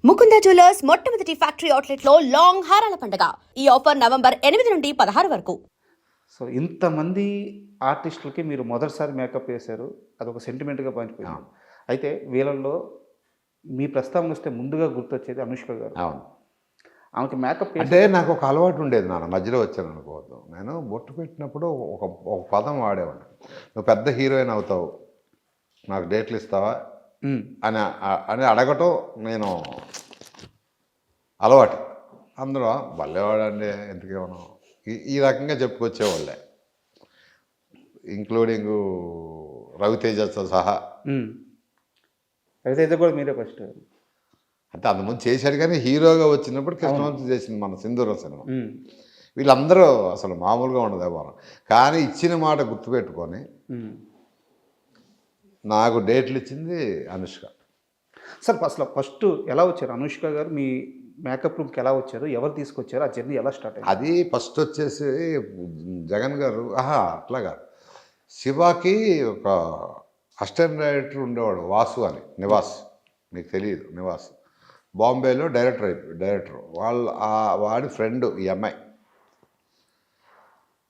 Mukunda jewellers మొట్టమొదటి factory outlet లో long హారాల పండుగ. ఈ ఆఫర్ నవంబర్ 8 నుండి 16 వరకు. సో ఇంతమంది ఆర్టిస్టులకి మీరు మొదటిసారి మేకప్ వేశారు, అదొక సెంటిమెంట్గా పంచిపోయింది. అయితే వీళ్ళల్లో మీ ప్రస్తావన వస్తే ముందుగా గుర్తొచ్చేది అనుష్క గారు. అవును. ఆమెకి మేకప్ అంటే నాకు ఒక అలవాటు ఉండేది, నాన్న మధ్యలో వచ్చాను అనుకోవద్దు. నేను బొట్టు పెట్టినప్పుడు ఒక ఒక పదం వాడేవాడిని. నువ్వు పెద్ద హీరోయిన్ అవుతావు, నాకు డేట్లు ఇస్తావా అని అని అడగటం నేను అలవాటు. అందులో భలేవాడండి ఎందుకేమో ఈ రకంగా చెప్పుకొచ్చేవాళ్ళే, ఇంక్లూడింగ్ రవితేజతో సహా. రవితేజ కూడా మీరే ఫస్ట్. అంటే అంతకుముందు చేశాడు, కానీ హీరోగా వచ్చినప్పుడు కృష్ణవంశీ చేసింది మన సింధూరం సినిమా. వీళ్ళందరూ అసలు మామూలుగా ఉండదు ఎవరు. కానీ ఇచ్చిన మాట గుర్తుపెట్టుకొని నాకు డేట్లు ఇచ్చింది అనుష్క. సార్ అసలు ఫస్ట్ ఎలా వచ్చారు అనుష్క గారు మీ మేకప్ రూమ్కి? ఎలా వచ్చారు, ఎవరు తీసుకొచ్చారు, ఆ జర్నీ ఎలా స్టార్ట్ అయింది? అది ఫస్ట్ వచ్చేసి జగన్ గారు అట్లాగా శివాకి ఒక అసిస్టెంట్ డైరెక్టర్ ఉండేవాడు, వాసు అని, నివాస్, మీకు తెలియదు, నివాస్ బాంబేలో డైరెక్టర్ వాడి ఫ్రెండ్ ఈ అమ్మాయి.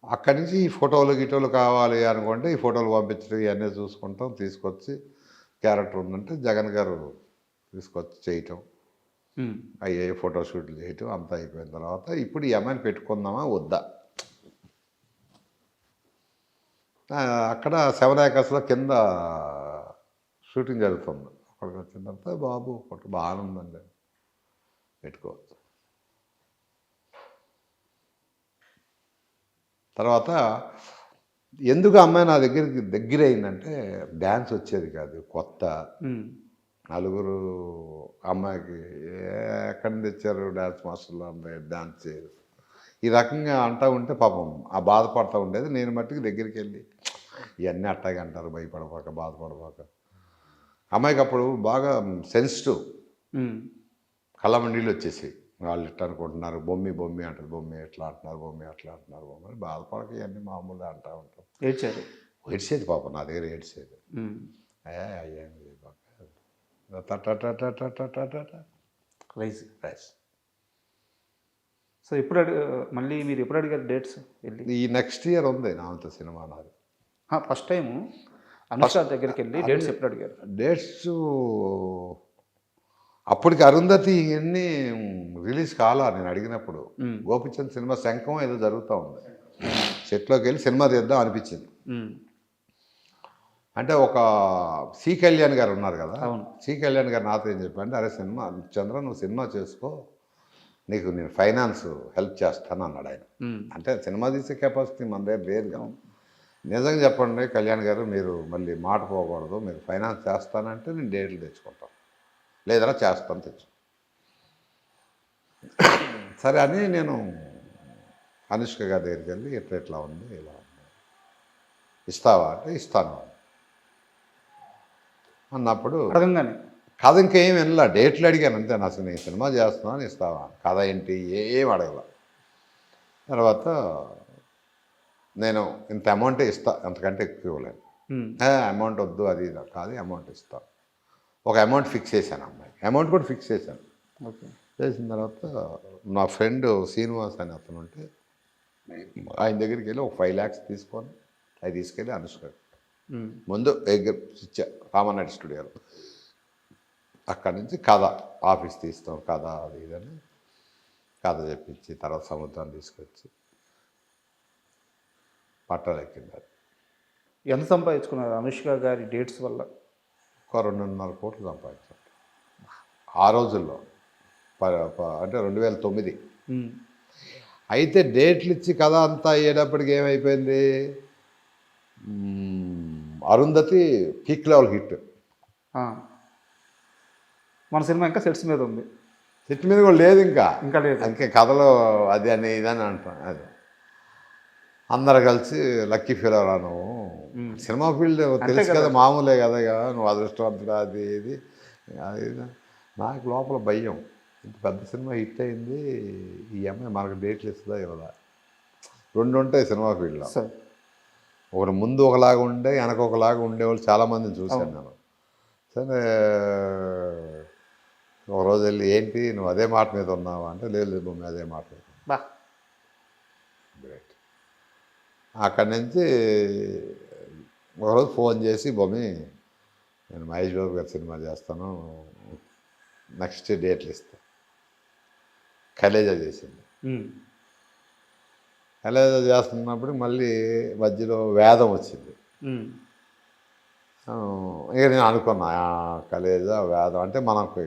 అక్కడి నుంచి ఈ ఫోటోలు కావాలి అనుకుంటే ఈ ఫోటోలు పంపించడం ఇవన్నీ చూసుకుంటాం, తీసుకొచ్చి క్యారెక్టర్ ఉందంటే జగన్ గారు తీసుకొచ్చి చేయటం, అయ్యే ఫోటోషూట్లు చేయటం అంతా అయిపోయిన తర్వాత ఇప్పుడు ఈ అమ్మాయిని పెట్టుకుందామా వద్దా. అక్కడ 7 ఏకర్స్లో కింద షూటింగ్ జరుగుతుంది. అక్కడికి వచ్చిన తర్వాత బాబు ఫోటో బాగానే ఉందండి, పెట్టుకోవచ్చు. తర్వాత ఎందుకు అమ్మాయి నా దగ్గర అయిందంటే డ్యాన్స్ వచ్చేది కాదు, కొత్త నలుగురు అమ్మాయికి ఎక్కడి నుంచి తెచ్చారు డ్యాన్స్ మాస్టర్లు, అంటే డ్యాన్స్ చేయరు ఈ రకంగా అంటూ ఉంటే పాపం ఆ బాధపడుతూ ఉండేది. నేను మట్టుకు దగ్గరికి వెళ్ళి ఇవన్నీ అట్టాగే అంటారు, భయపడబాక, బాధపడబాక. అమ్మాయికి అప్పుడు బాగా సెన్సిటివ్, కళ్ళమండీలు వచ్చేసి వాళ్ళు ఇట్లా అనుకుంటున్నారు, బొమ్మి అంటారు, బొమ్మి ఎట్లా అంటున్నారు, బొమ్మి అట్లా అంటున్నారు, బొమ్మి బాధపడక ఇవన్నీ మామూలుగా అంటూ ఉంటాం. ఏడ్చేది పాపం నా దగ్గర, ఏడ్చేది. అయ్యేది రైస్. సో ఇప్పుడు మళ్ళీ మీరు ఎప్పుడు అడిగారు డేట్స్? ఈ నెక్స్ట్ ఇయర్ ఉంది నాతో సినిమా నాది. ఫస్ట్ టైం అనుష్క దగ్గరికి వెళ్ళి డేట్స్ ఎప్పుడు అడిగారు? డేట్స్ అప్పటికి అరుంధతి ఇవన్నీ రిలీజ్ కాలా నేను అడిగినప్పుడు. గోపిచంద్ సినిమా శంఖం ఏదో జరుగుతూ ఉంది, సెట్లోకి వెళ్ళి సినిమా తీద్దాం అనిపించింది. అంటే ఒక సి కళ్యాణ్ గారు ఉన్నారు కదా, సి కళ్యాణ్ గారు నాతో ఏం చెప్పారంటే, అరే సినిమా చంద్ర నువ్వు సినిమా చేసుకో, నీకు నేను ఫైనాన్స్ హెల్ప్ చేస్తాను అన్నాడు ఆయన. అంటే సినిమా తీసే కెపాసిటీ మన దగ్గర లేదు కదా. నిజంగా చెప్పండి కళ్యాణ్ గారు, మీరు మళ్ళీ మాట పోకూడదు, మీరు ఫైనాన్స్ చేస్తానంటే నేను డేట్లు తెచ్చుకుంటాను, లేదన్నా చేస్తాను తెచ్చు. సరే అని నేను అనుష్క గారి దగ్గరికి వెళ్ళి ఎట్లా ఉంది, ఇలా ఉంది, ఇస్తావా అంటే ఇస్తాను అన్నప్పుడు కథ ఇంకేం వినలా, డేట్లు అడిగాను అంతే. అసలు నేను సినిమా చేస్తున్నాను, ఇస్తావా, కథ ఏంటి, ఏం అడగల. తర్వాత నేను ఇంత అమౌంటే ఇస్తా, అంతకంటే ఎక్కువ ఇవ్వలేను, అమౌంట్ వద్దు, అది కాదు అమౌంట్ ఇస్తా. ఒక అమౌంట్ ఫిక్స్ చేశాను, అమ్మాయికి అమౌంట్ కూడా ఫిక్స్ చేశాను. చేసిన తర్వాత నా ఫ్రెండ్ శ్రీనివాస్ అని అతను ఉంటే ఆయన దగ్గరికి వెళ్ళి ఒక 5 lakhs తీసుకొని అవి తీసుకెళ్ళి అనుష్క ముందు ఇచ్చా రామనాయుడు స్టూడియోలో. అక్కడి నుంచి కథ ఆఫీస్ తీస్తాం, కథ అది ఇదని కథ చెప్పించి తర్వాత సముద్రాన్ని తీసుకొచ్చి పట్టాలెక్కింది. అది ఎంత సంపాదించుకున్నారు అనుష్క గారి డేట్స్ వల్ల? ఒక 2.5 కోట్లు సంపాదించారు ఆ రోజుల్లో, అంటే 2009. అయితే డేట్లు ఇచ్చి కథ అంతా అయ్యేటప్పటికి ఏమైపోయింది, అరుంధతి పీక్ లెవెల్ హిట్. మన సినిమా ఇంకా సెట్స్ మీద ఉంది, సెట్ మీద కూడా లేదు, ఇంకా లేదు, ఇంకా కథలో అది అని ఇదని అంటాం. అది అందరు కలిసి లక్కీ ఫీల్ అవరా నువ్వు, సినిమా ఫీల్డ్ తెలుసు కదా, మామూలే కదా, నువ్వు అదృష్టవంతుడా, అది ఇది అది. నాకు లోపల భయం, ఇంత పెద్ద సినిమా హిట్ అయింది, ఈ అమ్మాయి మనకు డేట్లు ఇస్తుందా ఇవ్వదా. 2 ఉంటాయి సినిమా ఫీల్డ్లో, ఒకటి ముందు ఒకలాగా ఉండే వెనక ఒకలాగా ఉండేవాళ్ళు చాలామందిని చూశాను నేను. సరే ఒక రోజు వెళ్ళి ఏంటి నువ్వు అదే మాట మీద ఉన్నావా అంటే లేదు భూమి అదే మాట మీద ఉన్నా." బా గ్రేట్. అక్కడి నుంచి ఒకరోజు ఫోన్ చేసి భూమి నేను మహేష్ బాబు గారి సినిమా చేస్తాను, నెక్స్ట్ డేట్లు ఇస్తా. కలేజా చేసింది. కలేజా చేస్తున్నప్పుడు మళ్ళీ మధ్యలో వేదం వచ్చింది. ఇక నేను అనుకున్నా కలేజా వేదం అంటే మనకు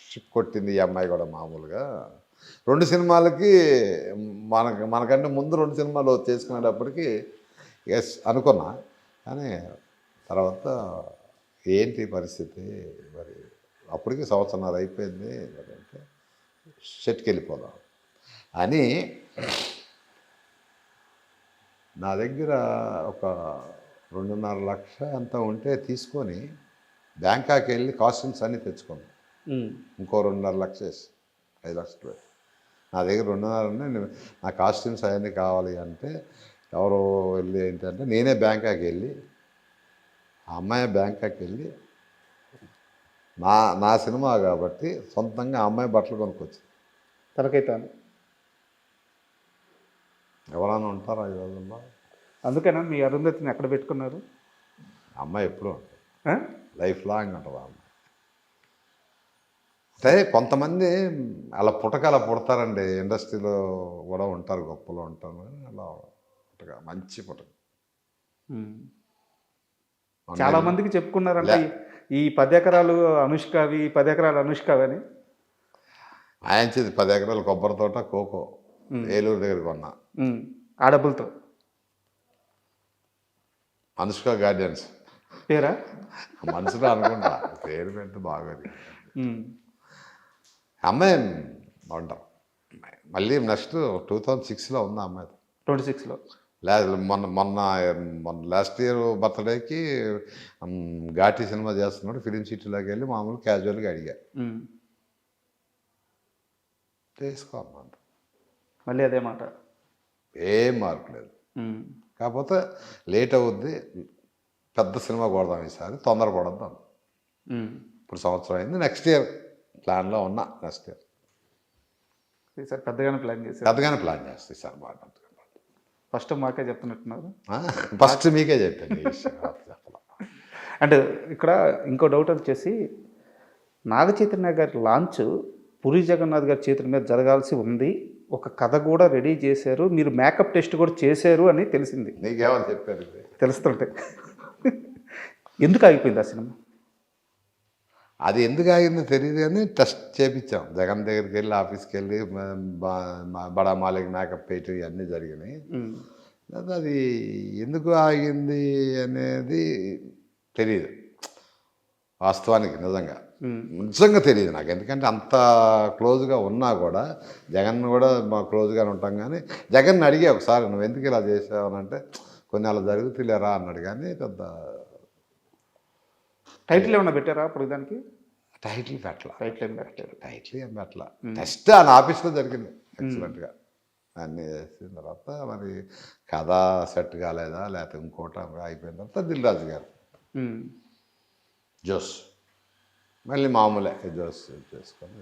షిప్ కొట్టింది ఈ అమ్మాయి కూడా మామూలుగా. 2 సినిమాలకి మనకంటే ముందు 2 సినిమాలు చేసుకునేటప్పటికి ఎస్ అనుకున్నా. కానీ తర్వాత ఏంటి పరిస్థితి మరి అప్పటికి 1.5 సంవత్సరం అయిపోయింది మరి అంటే షెట్కి వెళ్ళిపోదాం అని నా దగ్గర ఒక 2.5 లక్ష ఎంత ఉంటే తీసుకొని బ్యాంకాక్ వెళ్ళి కాస్ట్యూమ్స్ అన్నీ తెచ్చుకున్నాను. ఇంకో 2.5 లక్ష వేసి 5 లక్షలు నా దగ్గర 2.5 ఉన్నాయి. నా కాస్ట్యూమ్స్ అవన్నీ కావాలి అంటే ఎవరో వెళ్ళి ఏంటంటే నేనే బ్యాంకాక్ వెళ్ళి ఆ అమ్మాయి బ్యాంకాక్ వెళ్ళి నా సినిమా కాబట్టి సొంతంగా ఆ అమ్మాయి బట్టలు కొనుక్కొచ్చింది. తనకైతాను ఎవరైనా ఉంటారా ఈ రోజుల్లో? అందుకేనా మీ అరుంధతిని ఎక్కడ పెట్టుకున్నారు? అమ్మాయి ఎప్పుడూ ఉంటుంది, లైఫ్ లాంగ్ ఉంటుంది అమ్మాయి. అంటే కొంతమంది అలా అలా పుడతారండి, ఇండస్ట్రీలో కూడా ఉంటారు, గొప్పలో ఉంటారు. అలా పుట్టక మంచి పుట్టక చాలా మందికి చెప్పుకున్నారంటే ఈ 10 ఎకరాలు అనుష్కవి, 10 ఎకరాలు అనుష్కవి అని. ఆయనది 10 ఎకరాలు కొబ్బరి తోట, కోకో ఏలూరు దగ్గర కొన్నా ఆ డబ్బులతో. అనుష్క గార్డెన్స్ పేరా మనసులో అనుకుంటా, పేరు పెడితే బాగోదు. అమ్మాయి బాగుంటాం. మళ్ళీ నెక్స్ట్ 2006లో ఉంది అమ్మాయి. 26లో లేదు, మొన్న లాస్ట్ ఇయర్ బర్త్డేకి ఘాటి సినిమా చేస్తున్నాడు, ఫిలిం సిటీలోకి వెళ్ళి మామూలు క్యాజువల్గా అడిగా చేసుకోమంట. మళ్ళీ అదే మాట, ఏం మార్పు లేదు. కాకపోతే లేట్ అవుద్ది, పెద్ద సినిమా కొడదాం ఈసారి, తొందర కొడద్దాం. ఇప్పుడు 1 సంవత్సరం అయింది, నెక్స్ట్ ఇయర్ ప్లాన్లో ఉన్నా. నెక్స్ట్ ఇయర్ ఈసారి పెద్దగానే ప్లాన్ చేసి పెద్దగానే ప్లాన్ చేస్తాయి సార్. బాగా ఫస్ట్ మాకే చెప్తున్నట్టున్నారు. ఫస్ట్ మీకే చెప్పాను చెప్పాలి. అంటే ఇక్కడ ఇంకో డౌట్ వచ్చేసి, నాగ చైతన్య గారి లాంచ్ పూరి జగన్నాథ్ గారి చేతుల మీద జరగాల్సి ఉంది, ఒక కథ కూడా రెడీ చేశారు, మీరు మేకప్ టెస్ట్ కూడా చేశారు అని తెలిసింది. నీకేమని చెప్పారు? తెలుస్తుంటే ఎందుకు ఆగిపోయింది ఆ సినిమా? అది ఎందుకు ఆగిందో తెలియదు కానీ టెస్ట్ చేయించాం. జగన్ దగ్గరికి వెళ్ళి ఆఫీస్కి వెళ్ళి బడా మాలిక్ మేకప్ వేయటం ఇవన్నీ జరిగినాయి. అది ఎందుకు ఆగింది అనేది తెలియదు వాస్తవానికి. నిజంగా తెలియదు నాకు, ఎందుకంటే అంత క్లోజ్గా ఉన్నా కూడా జగన్ కూడా మా క్లోజ్గానే ఉంటాం. కానీ జగన్ అడిగే ఒకసారి నువ్వు ఎందుకు ఇలా చేసావు అంటే కొన్ని అలా జరుగుతులేరా అన్నాడు. కానీ పెద్ద టైటిల్ ఏమన్నా పెట్టారా అప్పుడు? దానికి టైటిల్ పెట్టాల, టైటిల్ ఏం పెట్టాల. టెస్ట్ ఆయన ఆఫీస్లో జరిగింది ఎక్సలెంట్గా. అన్నీ చేసిన తర్వాత మరి కథ సెట్ కాలేదా లేకపోతే ఇంకోట అయిపోయిన తర్వాత దిల్ రాజు గారు జోస్ మళ్ళీ మామూలే జోస్ చేసుకొని.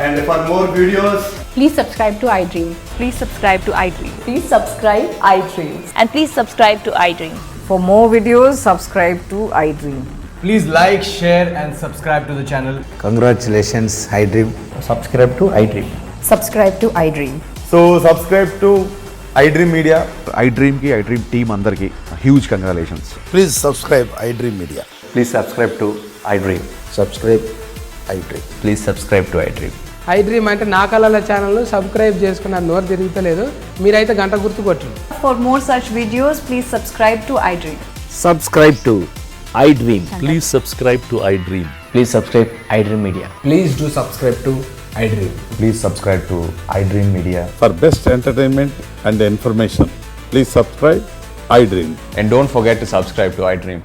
And for more videos, please subscribe to iDream. Please subscribe to iDream. Please subscribe iDream. And please subscribe to iDream. For more videos, subscribe to iDream. please like, share and subscribe to the channel. Congratulations, iDream. Subscribe to iDream. Subscribe to iDream. So subscribe to iDream Media. iDream ki iDream team andarki huge congratulations. Please subscribe iDream Media. Please subscribe to iDream. Subscribe iDream. Please subscribe to iDream. iDream అంటే నా కళల ఛానల్ను subscribe చేసుకున్న నోరు తిరుగుతలేదు, మీరైతే గంట గుర్తు కొట్టండి. For more such videos, please subscribe to iDream. Subscribe to iDream. Please subscribe to iDream. Please subscribe iDream Media. Please do subscribe to iDream. Please subscribe to iDream Media. For best entertainment and information, please subscribe iDream. And don't forget to subscribe to iDream.